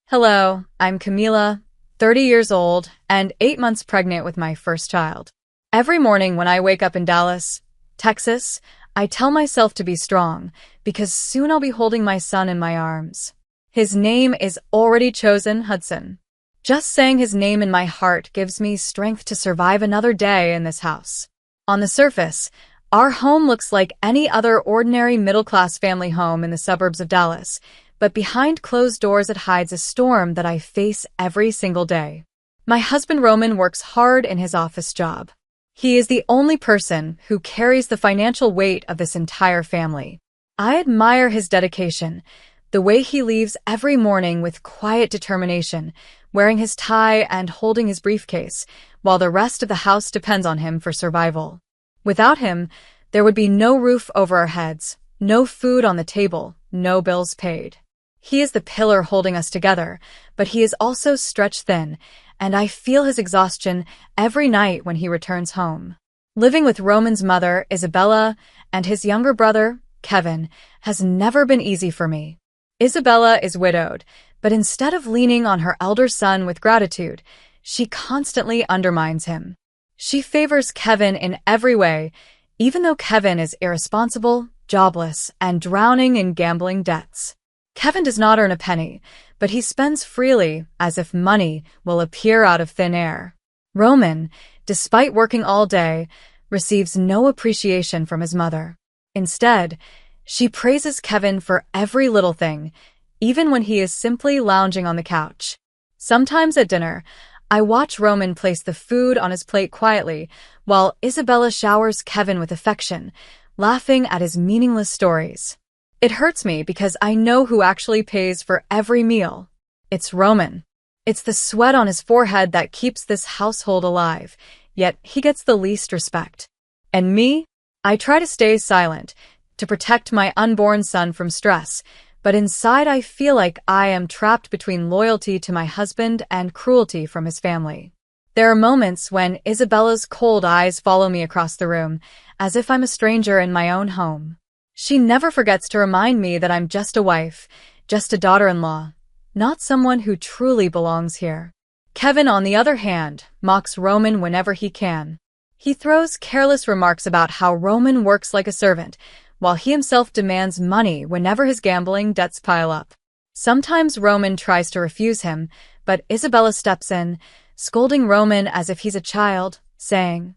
Hello, I'm Camila, 30 years old, and 8 months pregnant with my first child. Every morning when I wake up in Dallas, Texas, I tell myself to be strong, because soon I'll be holding my son in my arms. His name is already chosen, Hudson. Just saying his name in my heart gives me strength to survive another day in this house. On the surface, our home looks like any other ordinary middle-class family home in the suburbs of Dallas, but behind closed doors it hides a storm that I face every single day. My husband Roman works hard in his office job. He is the only person who carries the financial weight of this entire family. I admire his dedication, the way he leaves every morning with quiet determination, wearing his tie and holding his briefcase, while the rest of the house depends on him for survival. Without him, there would be no roof over our heads, no food on the table, no bills paid. He is the pillar holding us together, but he is also stretched thin, and I feel his exhaustion every night when he returns home. Living with Roman's mother, Isabella, and his younger brother, Kevin, has never been easy for me. Isabella is widowed, but instead of leaning on her elder son with gratitude, she constantly undermines him. She favors Kevin in every way, even though Kevin is irresponsible, jobless, and drowning in gambling debts. Kevin does not earn a penny, but he spends freely as if money will appear out of thin air. Roman, despite working all day, receives no appreciation from his mother. Instead, she praises Kevin for every little thing, even when he is simply lounging on the couch. Sometimes at dinner, I watch Roman place the food on his plate quietly, while Isabella showers Kevin with affection, laughing at his meaningless stories. It hurts me because I know who actually pays for every meal. It's Roman. It's the sweat on his forehead that keeps this household alive, yet he gets the least respect. And me? I try to stay silent, to protect my unborn son from stress, but inside I feel like I am trapped between loyalty to my husband and cruelty from his family. There are moments when Isabella's cold eyes follow me across the room, as if I'm a stranger in my own home. She never forgets to remind me that I'm just a wife, just a daughter-in-law, not someone who truly belongs here. Kevin, on the other hand, mocks Roman whenever he can. He throws careless remarks about how Roman works like a servant, while he himself demands money whenever his gambling debts pile up. Sometimes Roman tries to refuse him, but Isabella steps in, scolding Roman as if he's a child, saying,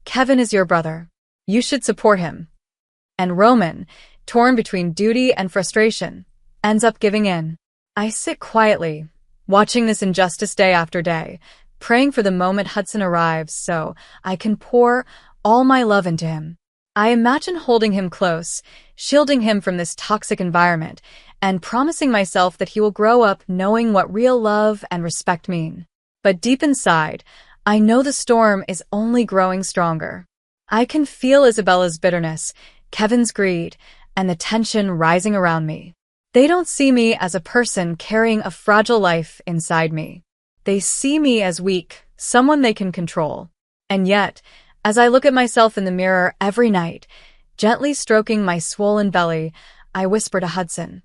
"Kevin is your brother. You should support him." And Roman, torn between duty and frustration, ends up giving in. I sit quietly, watching this injustice day after day, praying for the moment Hudson arrives so I can pour all my love into him. I imagine holding him close, shielding him from this toxic environment, and promising myself that he will grow up knowing what real love and respect mean. But deep inside, I know the storm is only growing stronger. I can feel Isabella's bitterness, Kevin's greed, and the tension rising around me. They don't see me as a person carrying a fragile life inside me. They see me as weak, someone they can control. And yet, as I look at myself in the mirror every night, gently stroking my swollen belly, I whisper to Hudson,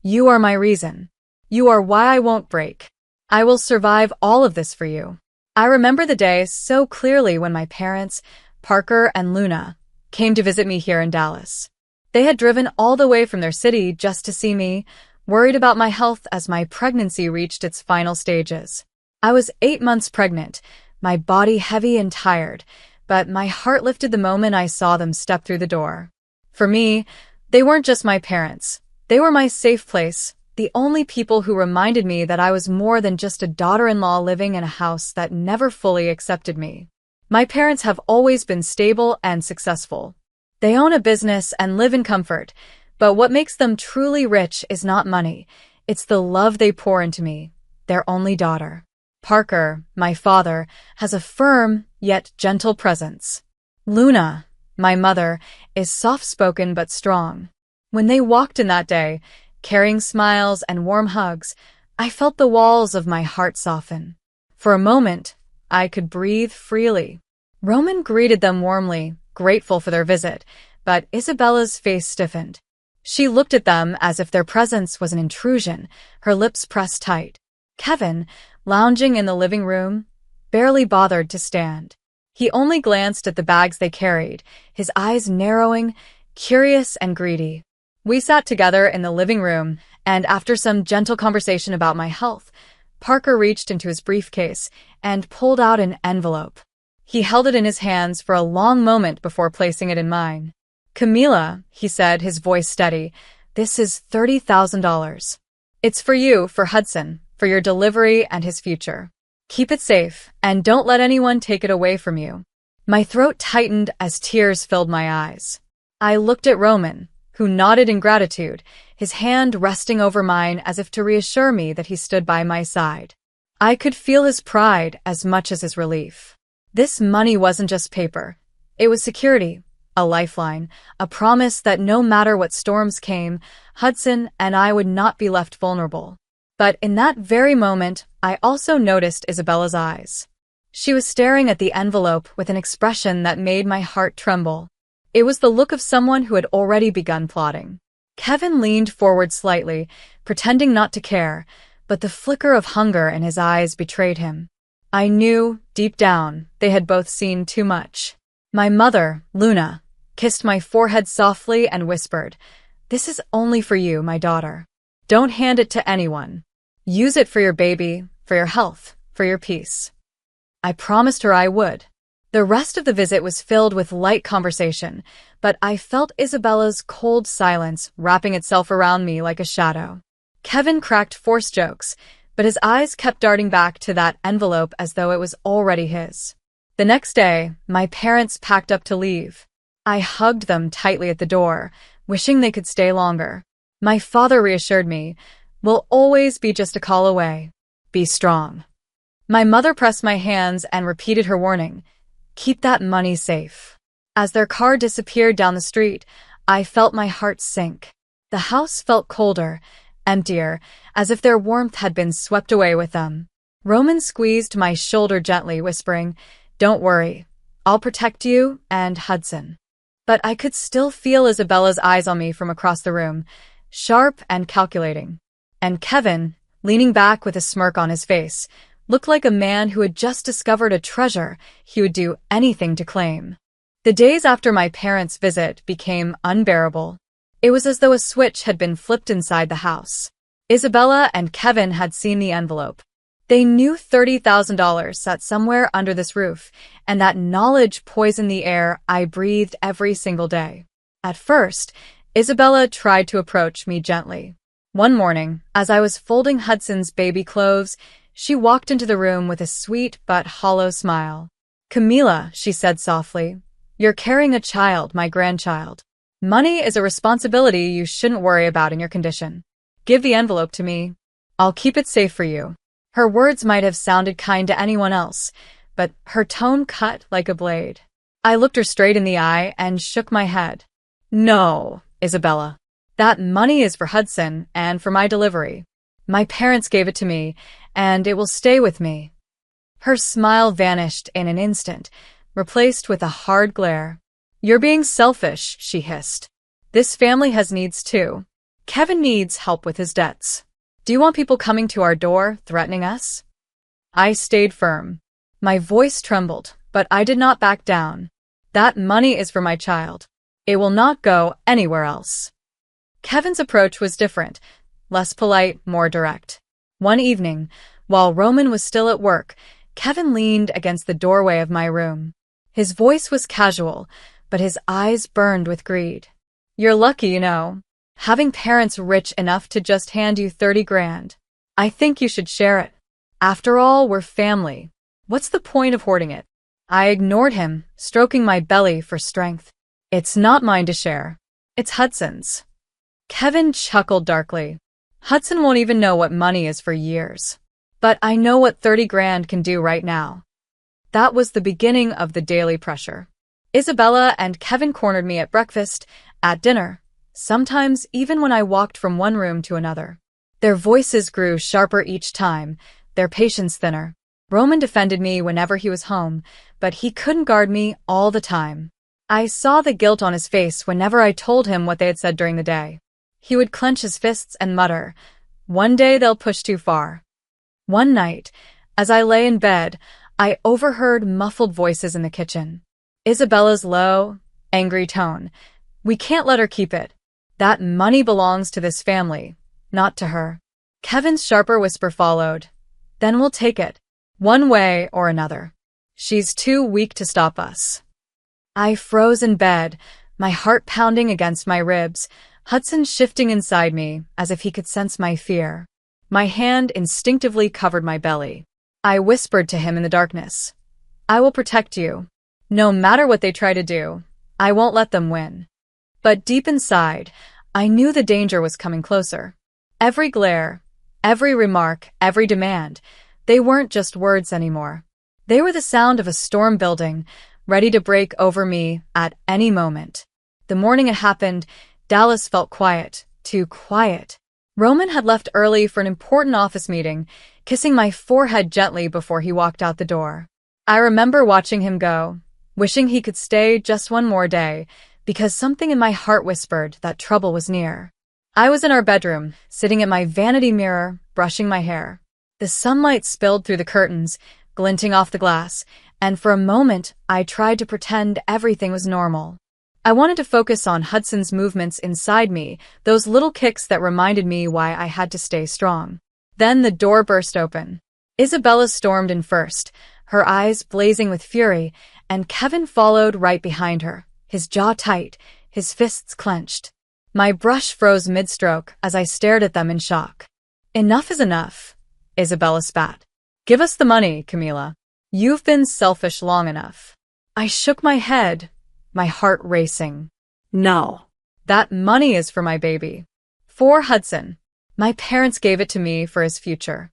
"You are my reason. You are why I won't break. I will survive all of this for you." I remember the day so clearly when my parents, Parker and Luna, came to visit me here in Dallas. They had driven all the way from their city just to see me, worried about my health as my pregnancy reached its final stages. I was 8 months pregnant, my body heavy and tired, but my heart lifted the moment I saw them step through the door. For me, they weren't just my parents. They were my safe place, the only people who reminded me that I was more than just a daughter-in-law living in a house that never fully accepted me. My parents have always been stable and successful. They own a business and live in comfort, but what makes them truly rich is not money. It's the love they pour into me, their only daughter. Parker, my father, has a firm yet gentle presence. Luna, my mother, is soft-spoken but strong. When they walked in that day, carrying smiles and warm hugs, I felt the walls of my heart soften. For a moment, I could breathe freely. Roman greeted them warmly, grateful for their visit, but Isabella's face stiffened. She looked at them as if their presence was an intrusion, her lips pressed tight. Kevin, lounging in the living room, barely bothered to stand. He only glanced at the bags they carried, his eyes narrowing, curious and greedy. We sat together in the living room, and after some gentle conversation about my health, Parker reached into his briefcase and pulled out an envelope. He held it in his hands for a long moment before placing it in mine. "Camila," he said, his voice steady, "this is $30,000. It's for you, for Hudson, for your delivery and his future. Keep it safe, and don't let anyone take it away from you." My throat tightened as tears filled my eyes. I looked at Roman, who nodded in gratitude, his hand resting over mine as if to reassure me that he stood by my side. I could feel his pride as much as his relief. This money wasn't just paper. It was security, a lifeline, a promise that no matter what storms came, Hudson and I would not be left vulnerable. But in that very moment, I also noticed Isabella's eyes. She was staring at the envelope with an expression that made my heart tremble. It was the look of someone who had already begun plotting. Kevin leaned forward slightly, pretending not to care, but the flicker of hunger in his eyes betrayed him. I knew, deep down, they had both seen too much. My mother, Luna, kissed my forehead softly and whispered, "This is only for you, my daughter. Don't hand it to anyone. Use it for your baby, for your health, for your peace." I promised her I would. The rest of the visit was filled with light conversation, but I felt Isabella's cold silence wrapping itself around me like a shadow. Kevin cracked forced jokes, but his eyes kept darting back to that envelope as though it was already his. The next day, my parents packed up to leave. I hugged them tightly at the door, wishing they could stay longer. My father reassured me, "We'll always be just a call away. Be strong." My mother pressed my hands and repeated her warning, "Keep that money safe." As their car disappeared down the street, I felt my heart sink. The house felt colder, emptier, as if their warmth had been swept away with them. Roman squeezed my shoulder gently, whispering, "Don't worry. I'll protect you and Hudson." But I could still feel Isabella's eyes on me from across the room, sharp and calculating. And Kevin, leaning back with a smirk on his face, looked like a man who had just discovered a treasure he would do anything to claim. The days after my parents' visit became unbearable. It was as though a switch had been flipped inside the house. Isabella and Kevin had seen the envelope. They knew $30,000 sat somewhere under this roof, and that knowledge poisoned the air I breathed every single day. At first, Isabella tried to approach me gently. One morning, as I was folding Hudson's baby clothes, she walked into the room with a sweet but hollow smile. "Camila," she said softly, "you're carrying a child, my grandchild. Money is a responsibility you shouldn't worry about in your condition. Give the envelope to me. I'll keep it safe for you." Her words might have sounded kind to anyone else, but her tone cut like a blade. I looked her straight in the eye and shook my head. "No, Isabella. That money is for Hudson and for my delivery. My parents gave it to me, and it will stay with me." Her smile vanished in an instant, replaced with a hard glare. "You're being selfish," she hissed. "This family has needs too. Kevin needs help with his debts. Do you want people coming to our door, threatening us?" I stayed firm. My voice trembled, but I did not back down. "That money is for my child. It will not go anywhere else." Kevin's approach was different, less polite, more direct. One evening, while Roman was still at work, Kevin leaned against the doorway of my room. His voice was casual, but his eyes burned with greed. "You're lucky, you know. Having parents rich enough to just hand you 30 grand. I think you should share it. After all, we're family. What's the point of hoarding it?" I ignored him, stroking my belly for strength. "It's not mine to share. It's Hudson's." Kevin chuckled darkly. "Hudson won't even know what money is for years. But I know what 30 grand can do right now." That was the beginning of the daily pressure. Isabella and Kevin cornered me at breakfast, at dinner, sometimes even when I walked from one room to another. Their voices grew sharper each time, their patience thinner. Roman defended me whenever he was home, but he couldn't guard me all the time. I saw the guilt on his face whenever I told him what they had said during the day. He would clench his fists and mutter, "One day they'll push too far." One night, as I lay in bed, I overheard muffled voices in the kitchen. Isabella's low, angry tone. We can't let her keep it. That money belongs to this family, not to her. Kevin's sharper whisper followed. Then we'll take it, one way or another. She's too weak to stop us. I froze in bed, my heart pounding against my ribs, Hudson shifting inside me as if he could sense my fear. My hand instinctively covered my belly. I whispered to him in the darkness. I will protect you. No matter what they try to do, I won't let them win. But deep inside, I knew the danger was coming closer. Every glare, every remark, every demand, they weren't just words anymore. They were the sound of a storm building, ready to break over me at any moment. The morning it happened, Dallas felt quiet, too quiet. Roman had left early for an important office meeting, kissing my forehead gently before he walked out the door. I remember watching him go, wishing he could stay just one more day, because something in my heart whispered that trouble was near. I was in our bedroom, sitting at my vanity mirror, brushing my hair. The sunlight spilled through the curtains, glinting off the glass, and for a moment I tried to pretend everything was normal. I wanted to focus on Hudson's movements inside me, those little kicks that reminded me why I had to stay strong. Then the door burst open. Isabella stormed in first, her eyes blazing with fury, and Kevin followed right behind her, his jaw tight, his fists clenched. My brush froze mid-stroke as I stared at them in shock. Enough is enough, Isabella spat. Give us the money, Camila. You've been selfish long enough. I shook my head, my heart racing. No. That money is for my baby. For Hudson. My parents gave it to me for his future.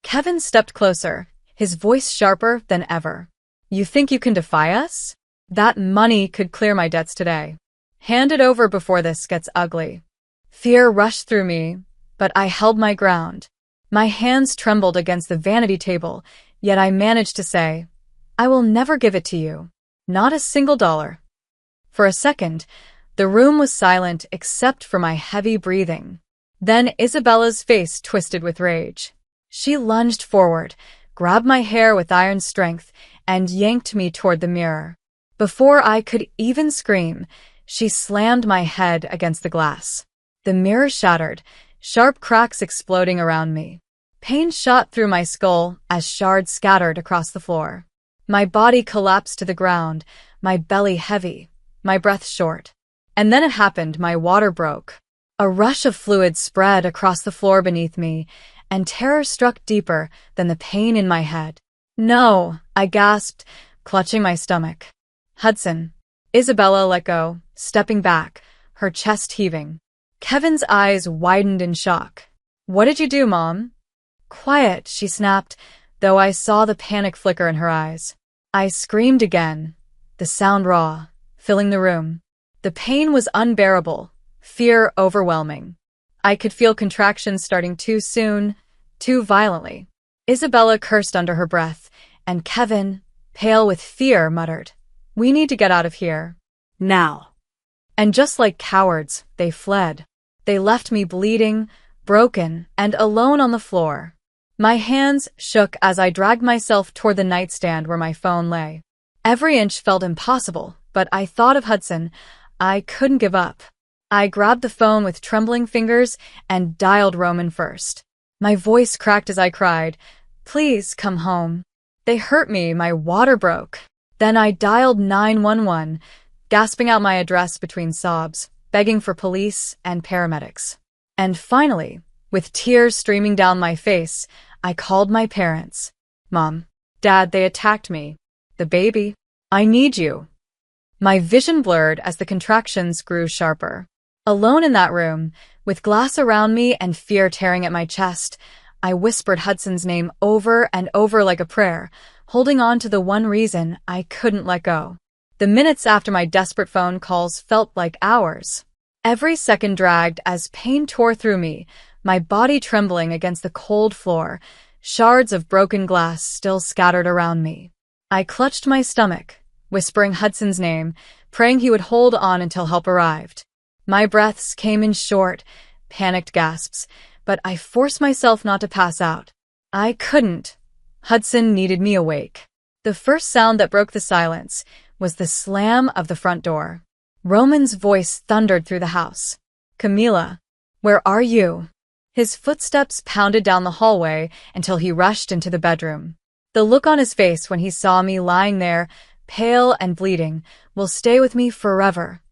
Kevin stepped closer, his voice sharper than ever. You think you can defy us? That money could clear my debts today. Hand it over before this gets ugly. Fear rushed through me, but I held my ground. My hands trembled against the vanity table, yet I managed to say, I will never give it to you. Not a single dollar. For a second, the room was silent except for my heavy breathing. Then Isabella's face twisted with rage. She lunged forward, grabbed my hair with iron strength, and yanked me toward the mirror. Before I could even scream, she slammed my head against the glass. The mirror shattered, sharp cracks exploding around me. Pain shot through my skull as shards scattered across the floor. My body collapsed to the ground, my belly heavy, my breath short. And then it happened, my water broke. A rush of fluid spread across the floor beneath me, and terror struck deeper than the pain in my head. No, I gasped, clutching my stomach. Hudson. Isabella let go, stepping back, her chest heaving. Kevin's eyes widened in shock. What did you do, Mom? Quiet, she snapped, though I saw the panic flicker in her eyes. I screamed again, the sound raw, filling the room. The pain was unbearable, fear overwhelming. I could feel contractions starting too soon, too violently. Isabella cursed under her breath, and Kevin, pale with fear, muttered, We need to get out of here. Now. And just like cowards, they fled. They left me bleeding, broken, and alone on the floor. My hands shook as I dragged myself toward the nightstand where my phone lay. Every inch felt impossible, but I thought of Hudson. I couldn't give up. I grabbed the phone with trembling fingers and dialed Roman first. My voice cracked as I cried, Please come home. They hurt me, my water broke. Then I dialed 911, gasping out my address between sobs, begging for police and paramedics. And finally, with tears streaming down my face, I called my parents. Mom, Dad, they attacked me. The baby. I need you. My vision blurred as the contractions grew sharper. Alone in that room, with glass around me and fear tearing at my chest, I whispered Hudson's name over and over like a prayer, holding on to the one reason I couldn't let go. The minutes after my desperate phone calls felt like hours. Every second dragged as pain tore through me, my body trembling against the cold floor, shards of broken glass still scattered around me. I clutched my stomach, whispering Hudson's name, praying he would hold on until help arrived. My breaths came in short, panicked gasps, but I forced myself not to pass out. I couldn't. Hudson needed me awake. The first sound that broke the silence was the slam of the front door. Roman's voice thundered through the house. Camila, where are you? His footsteps pounded down the hallway until he rushed into the bedroom. The look on his face when he saw me lying there, pale and bleeding, will stay with me forever.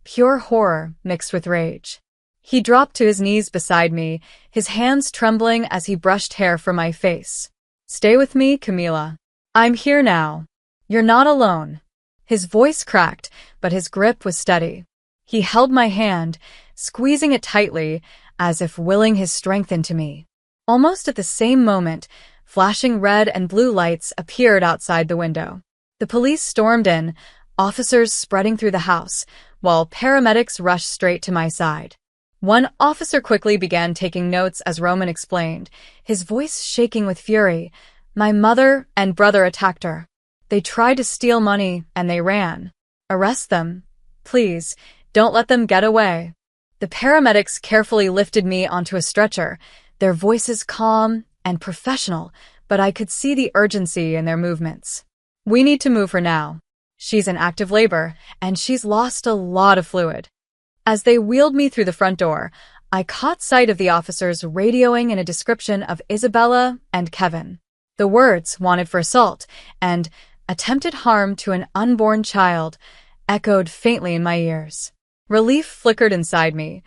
Pure horror mixed with rage. He dropped to his knees beside me, his hands trembling as he brushed hair from my face. Stay with me, Camila. I'm here now. You're not alone. His voice cracked, but his grip was steady. He held my hand, squeezing it tightly, as if willing his strength into me. Almost at the same moment, flashing red and blue lights appeared outside the window. The police stormed in, officers spreading through the house, while paramedics rushed straight to my side. One officer quickly began taking notes as Roman explained, his voice shaking with fury. My mother and brother attacked her. They tried to steal money, and they ran. Arrest them. Please, don't let them get away. The paramedics carefully lifted me onto a stretcher, their voices calm and professional, but I could see the urgency in their movements. We need to move her now. She's in active labor, and she's lost a lot of fluid. As they wheeled me through the front door, I caught sight of the officers radioing in a description of Isabella and Kevin. The words, wanted for assault, and attempted harm to an unborn child, echoed faintly in my ears. Relief flickered inside me.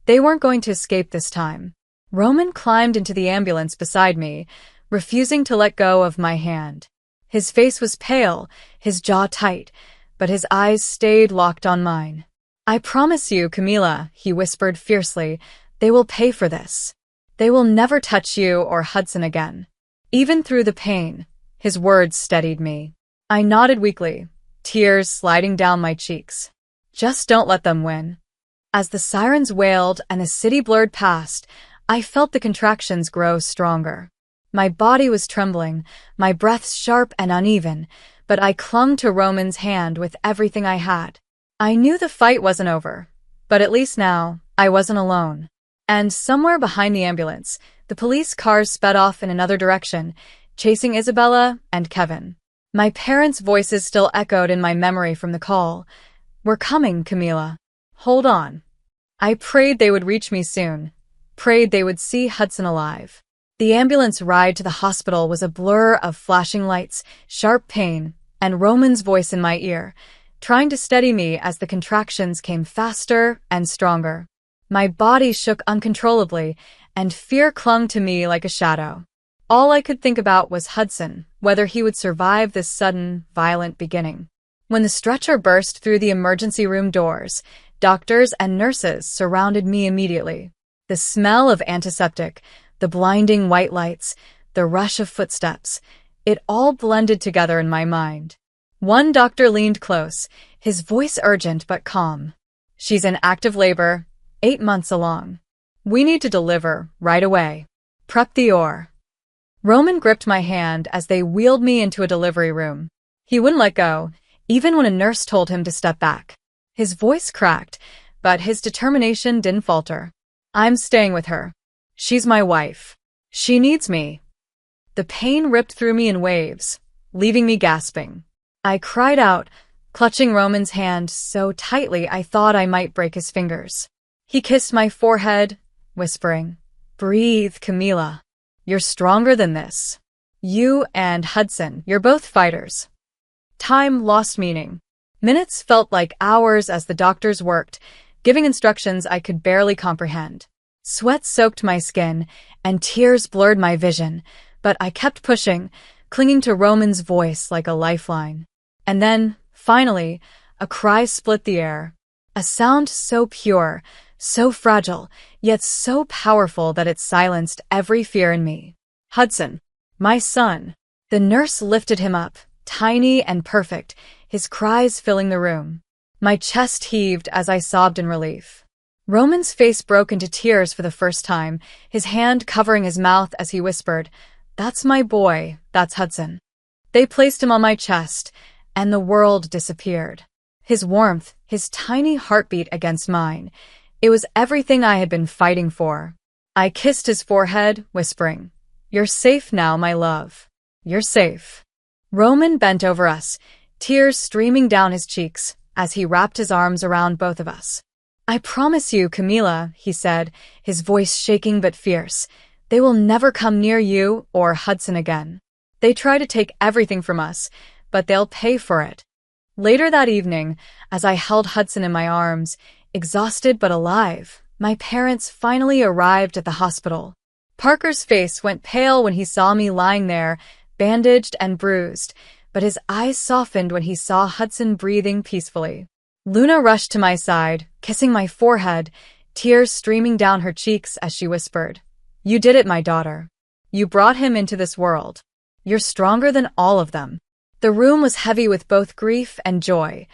They weren't going to escape this time. Roman climbed into the ambulance beside me, refusing to let go of my hand. His face was pale, his jaw tight, but his eyes stayed locked on mine. I promise you, Camila, he whispered fiercely, they will pay for this. They will never touch you or Hudson again. Even through the pain, his words steadied me. I nodded weakly, tears sliding down my cheeks. Just don't let them win. As the sirens wailed and the city blurred past, I felt the contractions grow stronger. My body was trembling, my breath sharp and uneven, but I clung to Roman's hand with everything I had. I knew the fight wasn't over, but at least now, I wasn't alone. And somewhere behind the ambulance, the police cars sped off in another direction, chasing Isabella and Kevin. My parents' voices still echoed in my memory from the call. We're coming, Camila. Hold on. I prayed they would reach me soon, prayed they would see Hudson alive. The ambulance ride to the hospital was a blur of flashing lights, sharp pain, and Roman's voice in my ear, trying to steady me as the contractions came faster and stronger. My body shook uncontrollably, and fear clung to me like a shadow. All I could think about was Hudson, whether he would survive this sudden, violent beginning. When the stretcher burst through the emergency room doors, doctors and nurses surrounded me immediately. The smell of antiseptic, the blinding white lights, the rush of footsteps, it all blended together in my mind. One doctor leaned close, his voice urgent but calm. She's in active labor, 8 months along. We need to deliver right away. Prep the OR. Roman gripped my hand as they wheeled me into a delivery room. He wouldn't let go, even when a nurse told him to step back. His voice cracked, but his determination didn't falter. I'm staying with her. She's my wife. She needs me. The pain ripped through me in waves, leaving me gasping. I cried out, clutching Roman's hand so tightly I thought I might break his fingers. He kissed my forehead, whispering, Breathe, Camila. You're stronger than this. You and Hudson, you're both fighters. Time lost meaning. Minutes felt like hours as the doctors worked, giving instructions I could barely comprehend. Sweat soaked my skin, and tears blurred my vision, but I kept pushing, clinging to Roman's voice like a lifeline. And then, finally, a cry split the air. A sound so pure, so fragile, yet so powerful that it silenced every fear in me. Hudson, my son. The nurse lifted him up, tiny and perfect, his cries filling the room. My chest heaved as I sobbed in relief. Roman's face broke into tears for the first time, his hand covering his mouth as he whispered, That's my boy, that's Hudson. They placed him on my chest, and the world disappeared. His warmth, his tiny heartbeat against mine. It was everything I had been fighting for. I kissed his forehead, whispering, You're safe now, my love. You're safe. Roman bent over us, tears streaming down his cheeks as he wrapped his arms around both of us. I promise you, Camila, he said, his voice shaking but fierce, they will never come near you or Hudson again. They try to take everything from us, but they'll pay for it. Later that evening, as I held Hudson in my arms, exhausted but alive, my parents finally arrived at the hospital. Parker's face went pale when he saw me lying there, bandaged and bruised, but his eyes softened when he saw Hudson breathing peacefully. Luna rushed to my side, kissing my forehead, tears streaming down her cheeks as she whispered, "You did it, my daughter. You brought him into this world. You're stronger than all of them." The room was heavy with both grief and joy.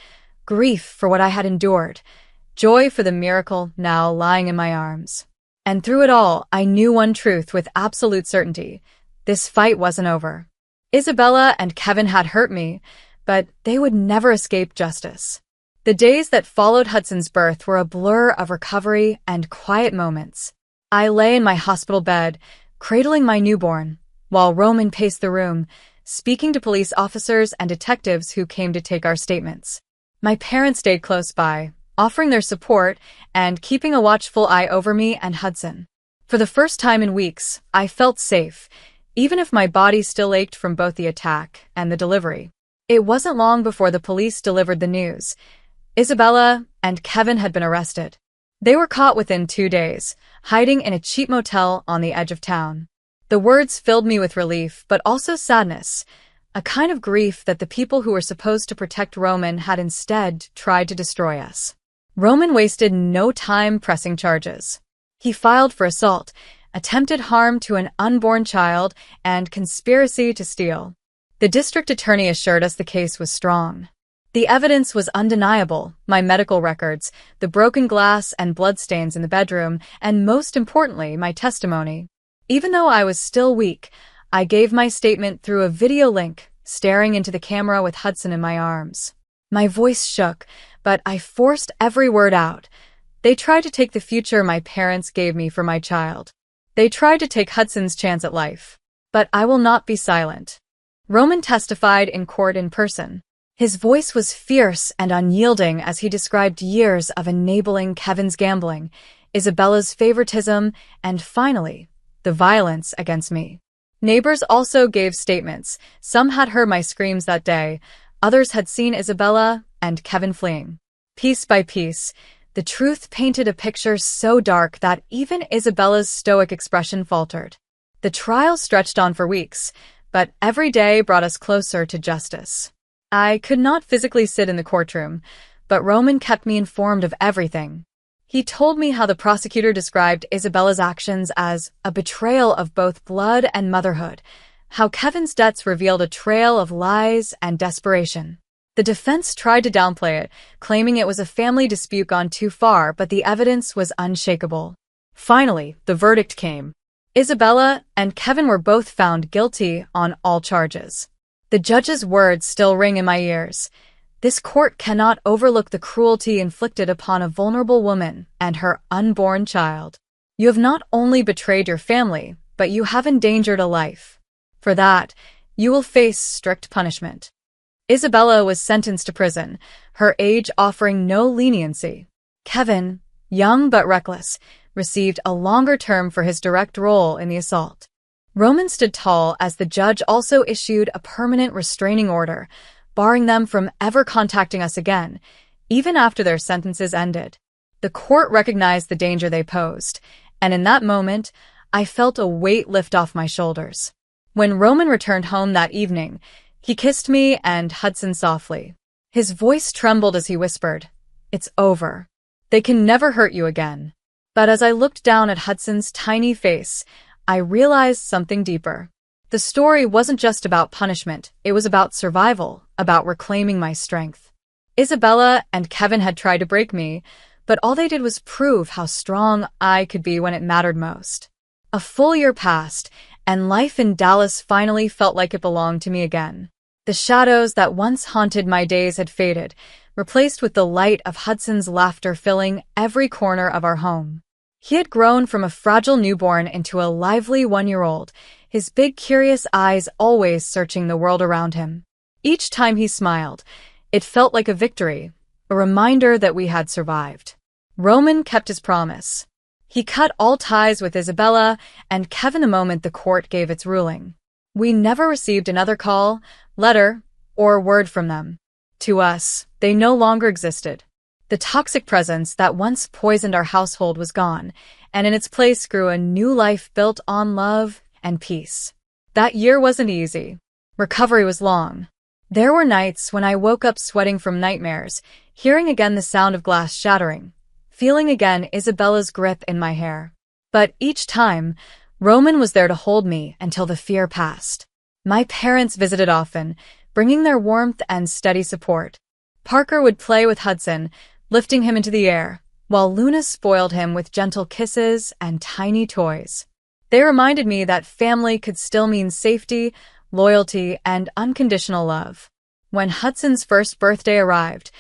Grief for what I had endured, joy for the miracle now lying in my arms. And through it all, I knew one truth with absolute certainty. This fight wasn't over. Isabella and Kevin had hurt me, but they would never escape justice. The days that followed Hudson's birth were a blur of recovery and quiet moments. I lay in my hospital bed, cradling my newborn, while Roman paced the room, speaking to police officers and detectives who came to take our statements. My parents stayed close by, offering their support and keeping a watchful eye over me and Hudson. For the first time in weeks, I felt safe, even if my body still ached from both the attack and the delivery. It wasn't long before the police delivered the news. Isabella and Kevin had been arrested. They were caught within 2 days, hiding in a cheap motel on the edge of town. The words filled me with relief, but also sadness, a kind of grief that the people who were supposed to protect Roman had instead tried to destroy us. Roman wasted no time pressing charges. He filed for assault, attempted harm to an unborn child, and conspiracy to steal. The district attorney assured us the case was strong. The evidence was undeniable, my medical records, the broken glass and bloodstains in the bedroom, and most importantly, my testimony. Even though I was still weak, I gave my statement through a video link, staring into the camera with Hudson in my arms. My voice shook, but I forced every word out. They tried to take the future my parents gave me for my child. They tried to take Hudson's chance at life. But I will not be silent. Roman testified in court in person. His voice was fierce and unyielding as he described years of enabling Kevin's gambling, Isabella's favoritism, and finally, the violence against me. Neighbors also gave statements. Some had heard my screams that day. Others had seen Isabella and Kevin fleeing. Piece by piece, the truth painted a picture so dark that even Isabella's stoic expression faltered. The trial stretched on for weeks, but every day brought us closer to justice. I could not physically sit in the courtroom, but Roman kept me informed of everything. He told me how the prosecutor described Isabella's actions as a betrayal of both blood and motherhood, how Kevin's debts revealed a trail of lies and desperation. The defense tried to downplay it, claiming it was a family dispute gone too far, but the evidence was unshakable. Finally, the verdict came. Isabella and Kevin were both found guilty on all charges. The judge's words still ring in my ears. This court cannot overlook the cruelty inflicted upon a vulnerable woman and her unborn child. You have not only betrayed your family, but you have endangered a life. For that, you will face strict punishment. Isabella was sentenced to prison, her age offering no leniency. Kevin, young but reckless, received a longer term for his direct role in the assault. Roman stood tall as the judge also issued a permanent restraining order, barring them from ever contacting us again, even after their sentences ended. The court recognized the danger they posed, and in that moment, I felt a weight lift off my shoulders. When Roman returned home that evening, he kissed me and Hudson softly. His voice trembled as he whispered, "It's over. They can never hurt you again." But as I looked down at Hudson's tiny face, I realized something deeper. The story wasn't just about punishment, it was about survival, about reclaiming my strength. Isabella and Kevin had tried to break me, but all they did was prove how strong I could be when it mattered most. A full year passed, and life in Dallas finally felt like it belonged to me again. The shadows that once haunted my days had faded, replaced with the light of Hudson's laughter filling every corner of our home. He had grown from a fragile newborn into a lively 1-year-old, his big curious eyes always searching the world around him. Each time he smiled, it felt like a victory, a reminder that we had survived. Roman kept his promise. He cut all ties with Isabella and Kevin the moment the court gave its ruling. We never received another call, letter, or word from them. To us, they no longer existed. The toxic presence that once poisoned our household was gone, and in its place grew a new life built on love and peace. That year wasn't easy. Recovery was long. There were nights when I woke up sweating from nightmares, hearing again the sound of glass shattering, feeling again Isabella's grip in my hair. But each time, Roman was there to hold me until the fear passed. My parents visited often, bringing their warmth and steady support. Parker would play with Hudson, lifting him into the air, while Luna spoiled him with gentle kisses and tiny toys. They reminded me that family could still mean safety, loyalty, and unconditional love. When Hudson's first birthday arrived,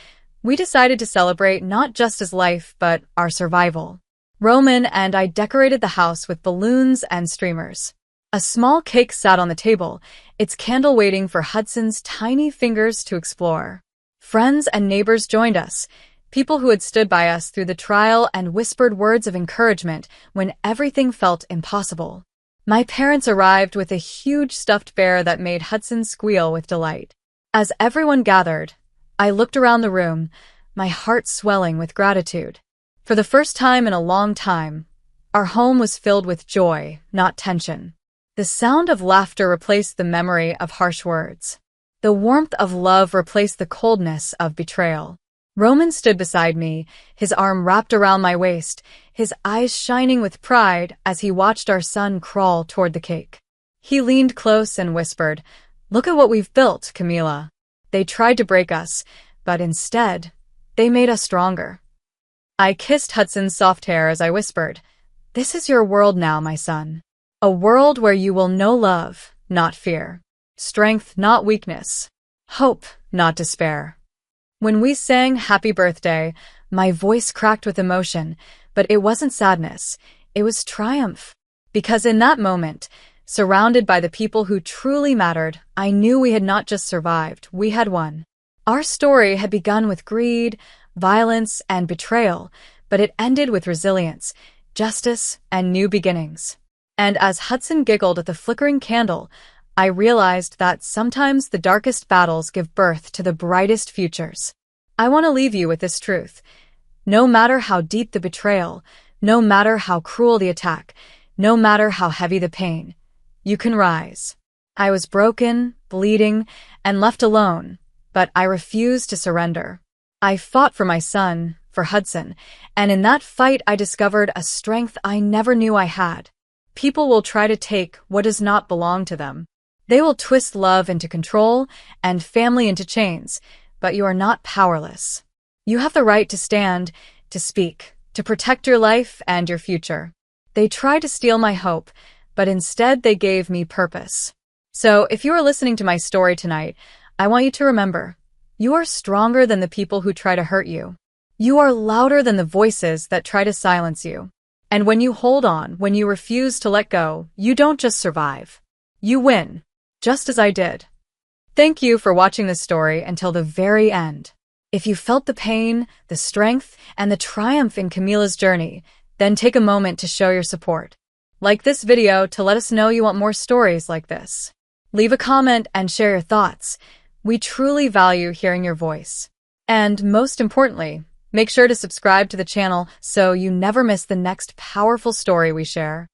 we decided to celebrate not just his life, but our survival. Roman and I decorated the house with balloons and streamers. A small cake sat on the table, its candle waiting for Hudson's tiny fingers to explore. Friends and neighbors joined us, people who had stood by us through the trial and whispered words of encouragement when everything felt impossible. My parents arrived with a huge stuffed bear that made Hudson squeal with delight. As everyone gathered, I looked around the room, my heart swelling with gratitude. For the first time in a long time, our home was filled with joy, not tension. The sound of laughter replaced the memory of harsh words. The warmth of love replaced the coldness of betrayal. Roman stood beside me, his arm wrapped around my waist, his eyes shining with pride as he watched our son crawl toward the cake. He leaned close and whispered, "Look at what we've built, Camila. They tried to break us, but instead, they made us stronger." I kissed Hudson's soft hair as I whispered, "This is your world now, my son. A world where you will know love, not fear. Strength, not weakness. Hope, not despair." When we sang Happy Birthday, my voice cracked with emotion, but it wasn't sadness, it was triumph. Because in that moment, surrounded by the people who truly mattered, I knew we had not just survived, we had won. Our story had begun with greed, violence, and betrayal, but it ended with resilience, justice, and new beginnings. And as Hudson giggled at the flickering candle, I realized that sometimes the darkest battles give birth to the brightest futures. I want to leave you with this truth. No matter how deep the betrayal, no matter how cruel the attack, no matter how heavy the pain, you can rise. I was broken, bleeding, and left alone, but I refused to surrender. I fought for my son, for Hudson, and in that fight I discovered a strength I never knew I had. People will try to take what does not belong to them. They will twist love into control and family into chains, but you are not powerless. You have the right to stand, to speak, to protect your life and your future. They tried to steal my hope, but instead they gave me purpose. So if you are listening to my story tonight, I want you to remember, you are stronger than the people who try to hurt you. You are louder than the voices that try to silence you. And when you hold on, when you refuse to let go, you don't just survive. You win. Just as I did. Thank you for watching this story until the very end. If you felt the pain, the strength, and the triumph in Camila's journey, then take a moment to show your support. Like this video to let us know you want more stories like this. Leave a comment and share your thoughts. We truly value hearing your voice. And most importantly, make sure to subscribe to the channel so you never miss the next powerful story we share.